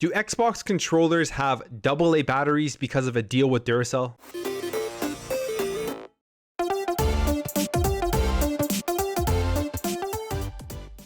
Do Xbox controllers have AA batteries because of a deal with Duracell?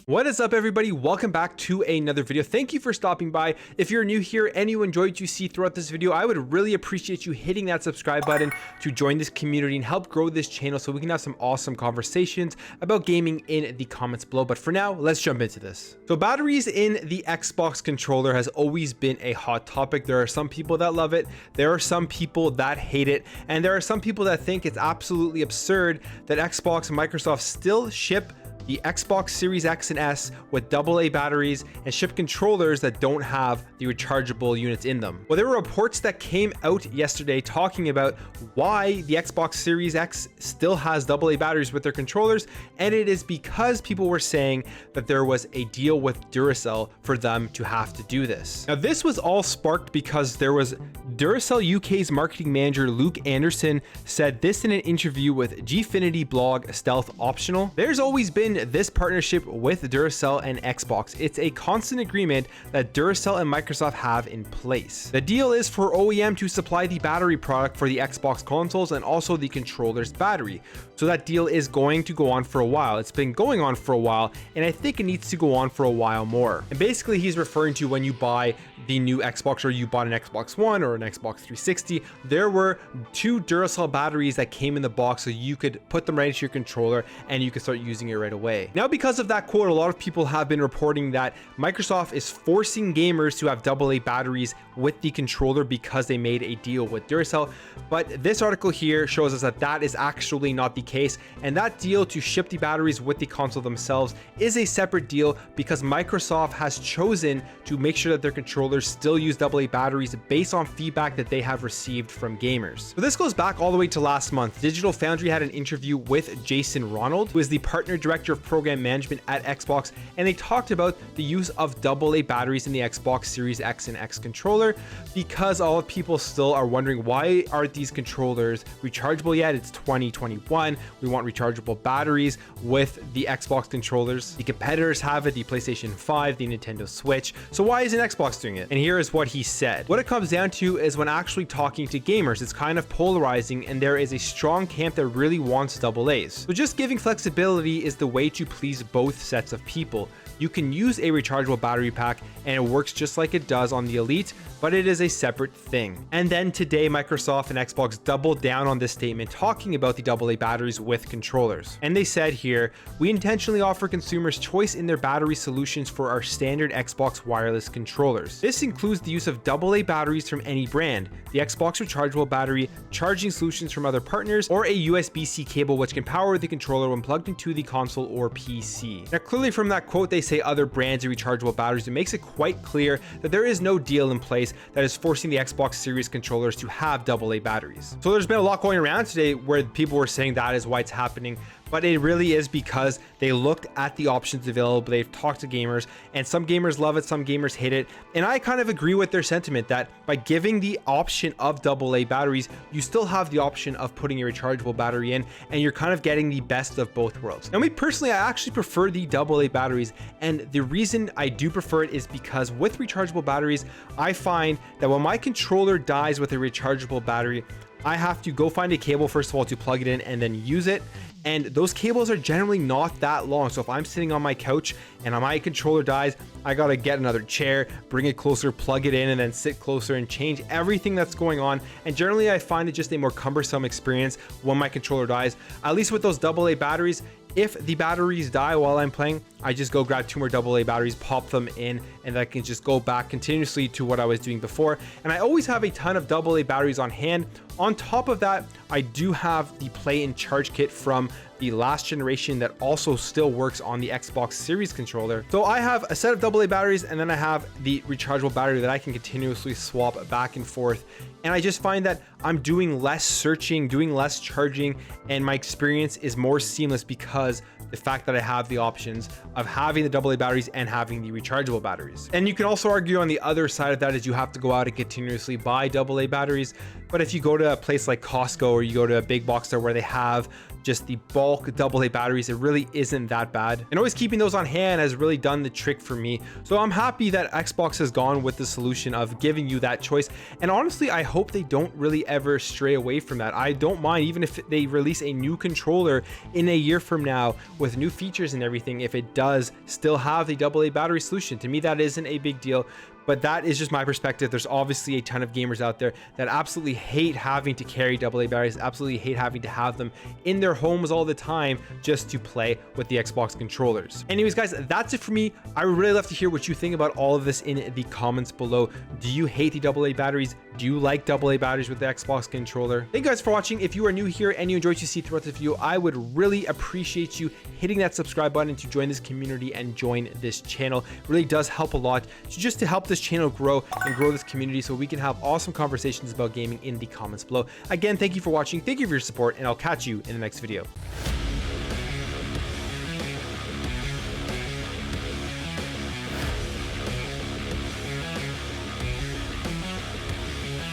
What is up, everybody? Welcome back to another video. Thank you for stopping by. If you're new here and you enjoyed what you see throughout this video, I would really appreciate you hitting that subscribe button to join this community and help grow this channel so we can have some awesome conversations about gaming in the comments below. But for now, let's jump into this. So batteries in the Xbox controller has always been a hot topic. There are some people that love it, there are some people that hate it, and there are some people that think it's absolutely absurd that Xbox and Microsoft still ship the Xbox Series X and S with AA batteries and ship controllers that don't have the rechargeable units in them. Well, there were reports that came out yesterday talking about why the Xbox Series X still has AA batteries with their controllers, and it is because people were saying that there was a deal with Duracell for them to have to do this. Now, this was all sparked because there was Duracell UK's marketing manager Luke Anderson said this in an interview with Gfinity blog Stealth Optional. There's always been this partnership with Duracell and Xbox. It's a constant agreement that Duracell and Microsoft have in place. The deal is for OEM to supply the battery product for the Xbox consoles and also the controller's battery. So that deal is going to go on for a while. It's been going on for a while, and I think it needs to go on for a while more. And basically he's referring to when you buy the new Xbox or you bought an Xbox One or an Xbox 360, there were 2 Duracell batteries that came in the box so you could put them right into your controller and you could start using it right away. Now, because of that quote, a lot of people have been reporting that Microsoft is forcing gamers to have AA batteries with the controller because they made a deal with Duracell. But this article here shows us that that is actually not the case, and that deal to ship the batteries with the console themselves is a separate deal because Microsoft has chosen to make sure that their controllers still use AA batteries based on feedback that they have received from gamers. So this goes back all the way to last month. Digital Foundry had an interview with Jason Ronald, who is the partner director of program management at Xbox, and they talked about the use of AA batteries in the Xbox Series X and X controller because all people still are wondering, why aren't these controllers rechargeable yet? It's 2021. We want rechargeable batteries with the Xbox controllers. The competitors have it, the PlayStation 5, the Nintendo Switch. So why isn't Xbox doing it? And here is what he said. What it comes down to is when actually talking to gamers, it's kind of polarizing, and there is a strong camp that really wants AA's. So just giving flexibility is the way to please both sets of people. You can use a rechargeable battery pack and it works just like it does on the Elite, but it is a separate thing. And then today, Microsoft and Xbox doubled down on this statement talking about the AA batteries with controllers. And they said here, we intentionally offer consumers choice in their battery solutions for our standard Xbox wireless controllers. This includes the use of AA batteries from any brand, the Xbox rechargeable battery, charging solutions from other partners, or a USB-C cable which can power the controller when plugged into the console or PC. Now, clearly from that quote, they say other brands and rechargeable batteries. It makes it quite clear that there is no deal in place that is forcing the Xbox Series controllers to have AA batteries. So there's been a lot going around today where people were saying that is why it's happening, but it really is because they looked at the options available. They've talked to gamers, and some gamers love it, some gamers hate it. And I kind of agree with their sentiment that by giving the option of AA batteries, you still have the option of putting a rechargeable battery in, and you're kind of getting the best of both worlds. Now, me personally, I actually prefer the AA batteries, and the reason I do prefer it is because with rechargeable batteries, I find that when my controller dies with a rechargeable battery, I have to go find a cable first of all to plug it in and then use it. And those cables are generally not that long. So if I'm sitting on my couch and my controller dies, I gotta get another chair, bring it closer, plug it in, and then sit closer and change everything that's going on. And generally I find it just a more cumbersome experience when my controller dies. At least with those AA batteries, if the batteries die while I'm playing, I just go grab 2 more AA batteries, pop them in, and I can just go back continuously to what I was doing before. And I always have a ton of AA batteries on hand. On top of that, I do have the play and charge kit from the last generation that also still works on the Xbox Series controller. So I have a set of AA batteries, and then I have the rechargeable battery that I can continuously swap back and forth. And I just find that I'm doing less searching, doing less charging, and my experience is more seamless because the fact that I have the options of having the AA batteries and having the rechargeable batteries. And you can also argue on the other side of that is you have to go out and continuously buy AA batteries. But if you go to a place like Costco or you go to a big box store where they have just the bulk AA batteries, it really isn't that bad. And always keeping those on hand has really done the trick for me. So I'm happy that Xbox has gone with the solution of giving you that choice. And honestly, I hope they don't really ever stray away from that. I don't mind even if they release a new controller in a year from now with new features and everything, if it does still have the AA battery solution. To me, that isn't a big deal. But that is just my perspective. There's obviously a ton of gamers out there that absolutely hate having to carry AA batteries, absolutely hate having to have them in their homes all the time just to play with the Xbox controllers. Anyways, guys, that's it for me. I would really love to hear what you think about all of this in the comments below. Do you hate the AA batteries? Do you like AA batteries with the Xbox controller? Thank you guys for watching. If you are new here and you enjoyed what you see throughout this video, I would really appreciate you hitting that subscribe button to join this community and join this channel. It really does help a lot just to help this channel grow and grow this community so we can have awesome conversations about gaming in the comments below. Again, thank you for watching. Thank you for your support, and I'll catch you in the next video.